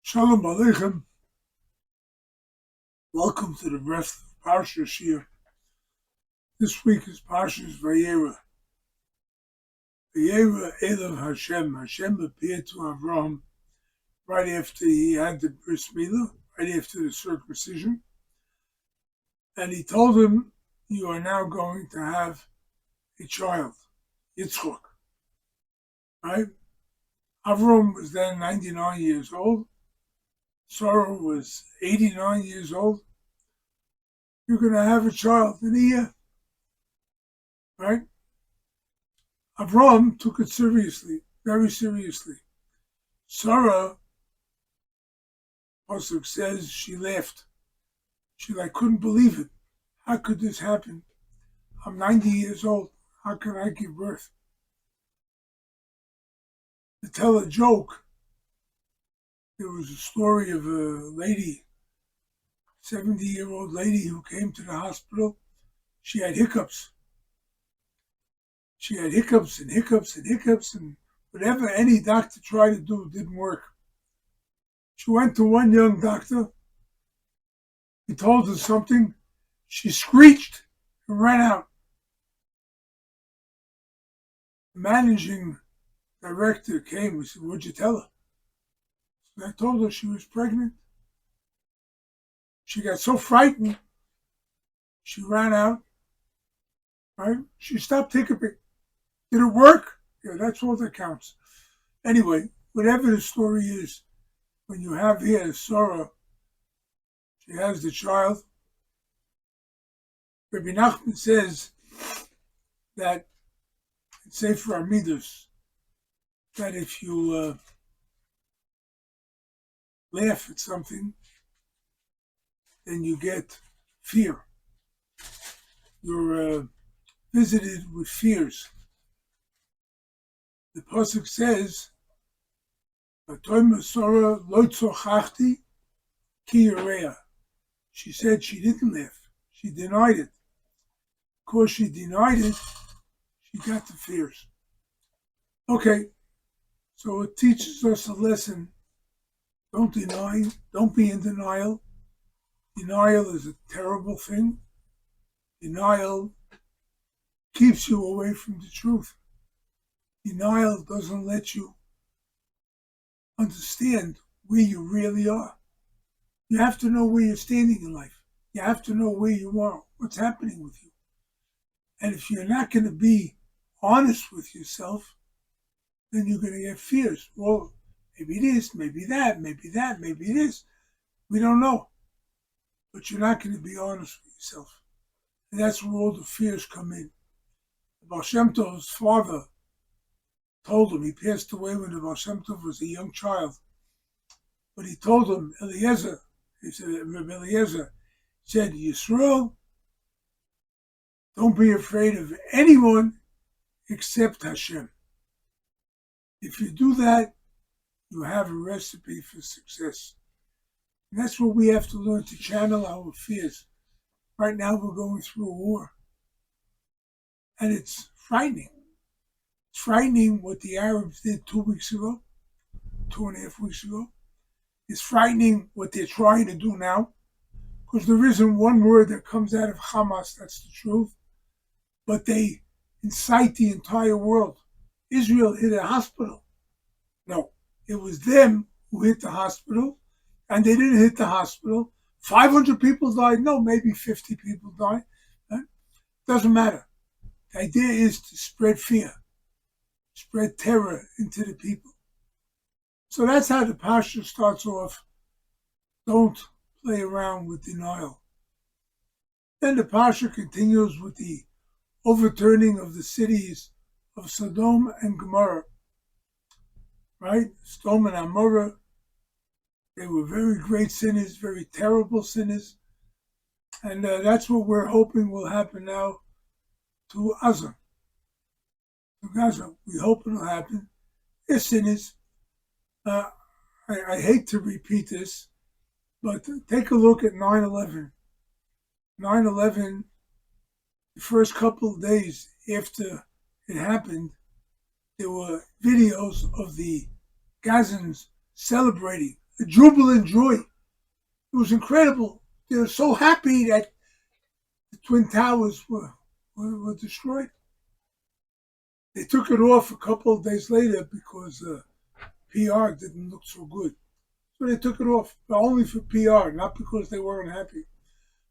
Shalom Aleichem. Welcome to the Breslov Parshat here. This week is Parshat Vayeira. Vayeira Elav Hashem. Hashem appeared to Avraham right after he had the bris milah, right after the circumcision, and he told him, "You are now going to have a child, Yitzchak." Right? Avraham was then 99 years old. Sarah was 89 years old. You're going to have a child in a year. Right? Avraham took it seriously, very seriously. Sarah, Pasuk says, she laughed. She couldn't believe it. How could this happen? I'm 90 years old. How can I give birth? To tell a joke, there was a story of a lady, 70-year-old lady who came to the hospital. She had hiccups. She had hiccups and hiccups and hiccups, and whatever any doctor tried to do didn't work. She went to one young doctor. He told her something. She screeched and ran out. The managing director came and said, "What'd you tell her?" I told her she was pregnant. She got so frightened, she ran out. Right? She stopped hiccuping. Did it work? Yeah, that's all that counts. Anyway, whatever the story is, when you have here Sarah, she has the child. Rabbi Nachman says that in Sefer Amidus, that if you laugh at something, then you get fear. You're visited with fears. The Pasuk says, Sarah lo tzorchachti ki yireah. She said she didn't laugh. She denied it. Because she denied it, she got the fears. Okay, so it teaches us a lesson. Don't deny. Don't be in denial. Denial is a terrible thing. Denial keeps you away from the truth. Denial doesn't let you understand where you really are. You have to know where you're standing in life. You have to know where you are, what's happening with you. And if you're not going to be honest with yourself, then you're going to get fears. Well, maybe this, maybe that, maybe that, maybe this. We don't know. But you're not going to be honest with yourself. And that's where all the fears come in. The Baal Shem Tov's father told him, he passed away when the Baal Shem Tov was a young child. But he told him, Eliezer, he said, Rabbi Eliezer said, Yisrael, don't be afraid of anyone except Hashem. If you do that, you have a recipe for success. And that's what we have to learn, to channel our fears. Right now we're going through a war. And it's frightening. It's frightening what the Arabs did 2 weeks ago, 2.5 weeks ago. It's frightening what they're trying to do now. Because there isn't one word that comes out of Hamas that's the truth. But they incite the entire world. Israel hit a hospital. No, it was them who hit the hospital. And they didn't hit the hospital. 500 people died. No, maybe 50 people died. Doesn't matter. The idea is to spread fear, spread terror into the people. So that's how the Parsha starts off. Don't play around with denial. Then the Parsha continues with the overturning of the cities of Sodom and Gomorrah. Right? Sodom and Amorah. They were very great sinners, very terrible sinners. And that's what we're hoping will happen now to Gaza. To Gaza. We hope it'll happen. They're sinners. I hate to repeat this, but take a look at 9/11. 9/11, the first couple of days after it happened, there were videos of the Gazans celebrating a jubilant joy. It was incredible. They were so happy that the Twin Towers were destroyed. They took it off a couple of days later because PR didn't look so good. So they took it off, but only for PR, not because they weren't happy.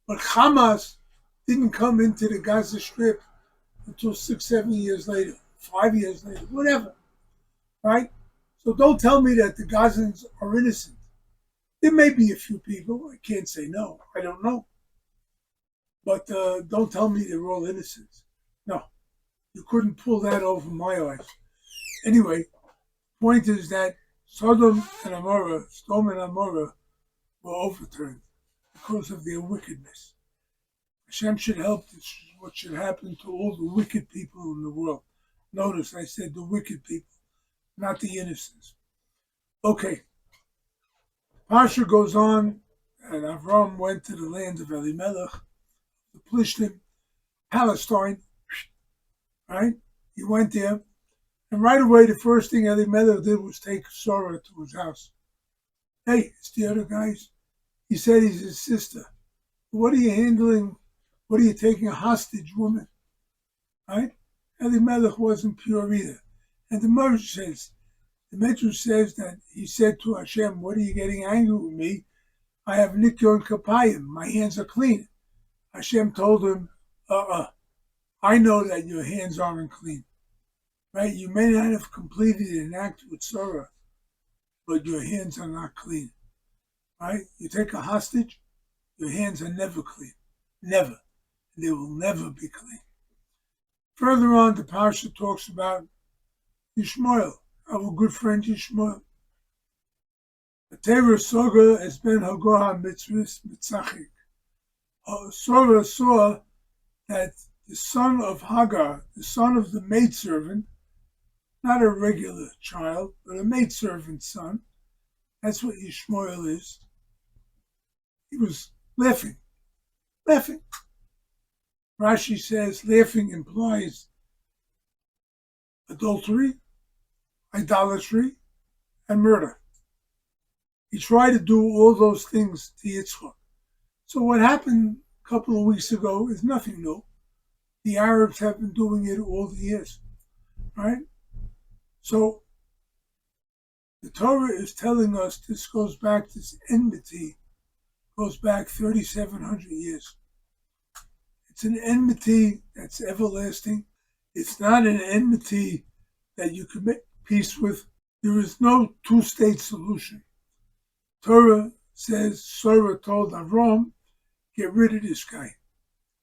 But Hamas didn't come into the Gaza Strip until 6, 7 years later, 5 years later, whatever, right? So don't tell me that the Gazans are innocent. There may be a few people. I can't say no. I don't know. But don't tell me they're all innocent. No, you couldn't pull that over my eyes. Anyway, point is that Sodom and Amorah were overturned because of their wickedness. Hashem should help. This is what should happen to all the wicked people in the world. Notice I said the wicked people, not the innocents. Okay. Parsha goes on, and Avram went to the land of Elimelech, the Plishtim, Palestine, right? He went there, and right away the first thing Elimelech did was take Sarah to his house. Hey, it's the other guys. He said he's his sister. What are you handling? What are you taking a hostage woman? Right? Elimelech wasn't pure either. And the Medrash says that he said to Hashem, what are you getting angry with me? I have Nikyon Kapayim. My hands are clean. Hashem told him, I know that your hands aren't clean. Right? You may not have completed an act with Sarah, but your hands are not clean. Right? You take a hostage, your hands are never clean. Never. They will never be clean. Further on, the Parsha talks about Yishmael, our good friend Yishmael. The Torah Soga has been Hagoah Mitzvahs Mitzachik. Sarah saw that the son of Hagar, the son of the maidservant, not a regular child, but a maidservant's son, that's what Yishmael is. He was laughing. Rashi says laughing implies adultery, idolatry, and murder. He tried to do all those things to Yitzchak. So what happened a couple of weeks ago is nothing new. The Arabs have been doing it all the years, right? So the Torah is telling us this goes back, this enmity goes back 3,700 years. It's an enmity that's everlasting. It's not an enmity that you can make peace with. There is no two-state solution. Torah says, Sarah told Avram, get rid of this guy.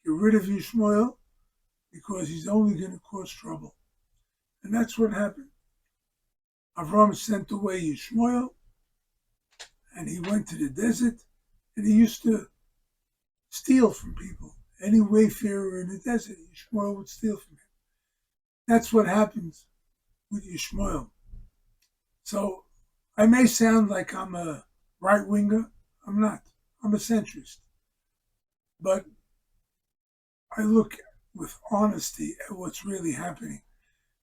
Get rid of Yishmael because he's only going to cause trouble. And that's what happened. Avram sent away Yishmael, and he went to the desert, and he used to steal from people. Any wayfarer in the desert, Yishmael would steal from him. That's what happens with Yishmael. So I may sound like I'm a right-winger. I'm not. I'm a centrist. But I look with honesty at what's really happening.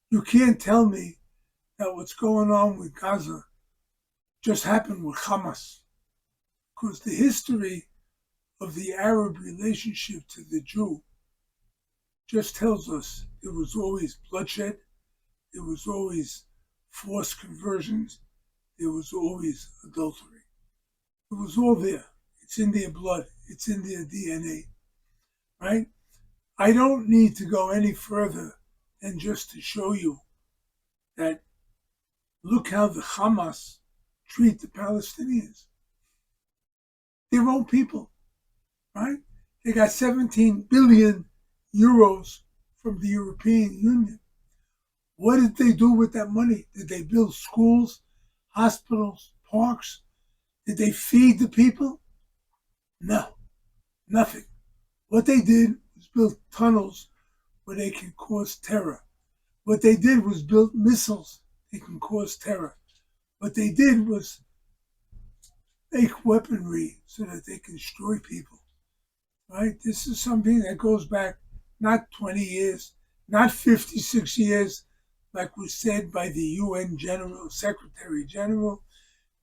You can't tell me that what's going on with Gaza just happened with Hamas. Because the history of the Arab relationship to the Jew just tells us there was always bloodshed, there was always forced conversions, there was always adultery. It was all there. It's in their blood. It's in their DNA, right? I don't need to go any further than just to show you that look how the Hamas treat the Palestinians. Their own people, right? They got 17 billion euros from the European Union. What did they do with that money? Did they build schools, hospitals, parks? Did they feed the people? No, nothing. What they did was build tunnels where they can cause terror. What they did was build missiles that can cause terror. What they did was make weaponry so that they can destroy people. Right? This is something that goes back not 20 years, not 56 years, like was said by the UN Secretary General.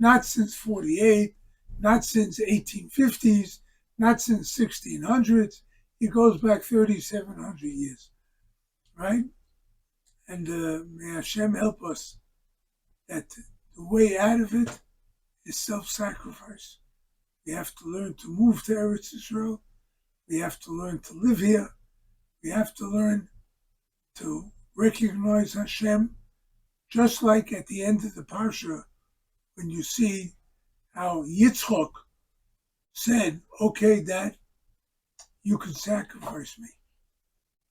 not since 48, not since 1850s, not since 1600s. It goes back 3,700 years, right? And may Hashem help us that the way out of it is self-sacrifice. We have to learn to move to Eretz Israel. We have to learn to live here. We have to learn to recognize Hashem, just like at the end of the Parsha, when you see how Yitzchok said, okay, Dad, you can sacrifice me.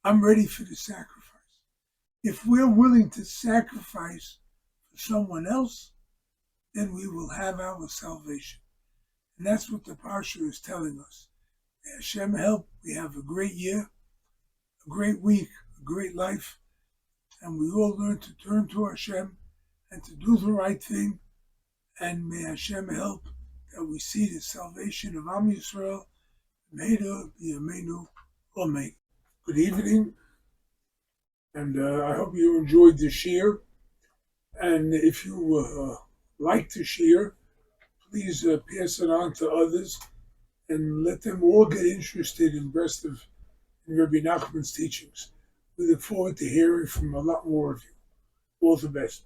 I'm ready for the sacrifice. If we're willing to sacrifice for someone else, then we will have our salvation. And that's what the Parsha is telling us. May Hashem help. We have a great year, a great week, a great life, and we all learn to turn to Hashem and to do the right thing. And may Hashem help that we see the salvation of Am Yisrael. Vayeira b'yameinu amen. Good evening, and I hope you enjoyed the shir. And if you like the shir, please pass it on to others and let them all get interested in Breslov and Rabbi Nachman's teachings. We look forward to hearing from a lot more of you. All the best.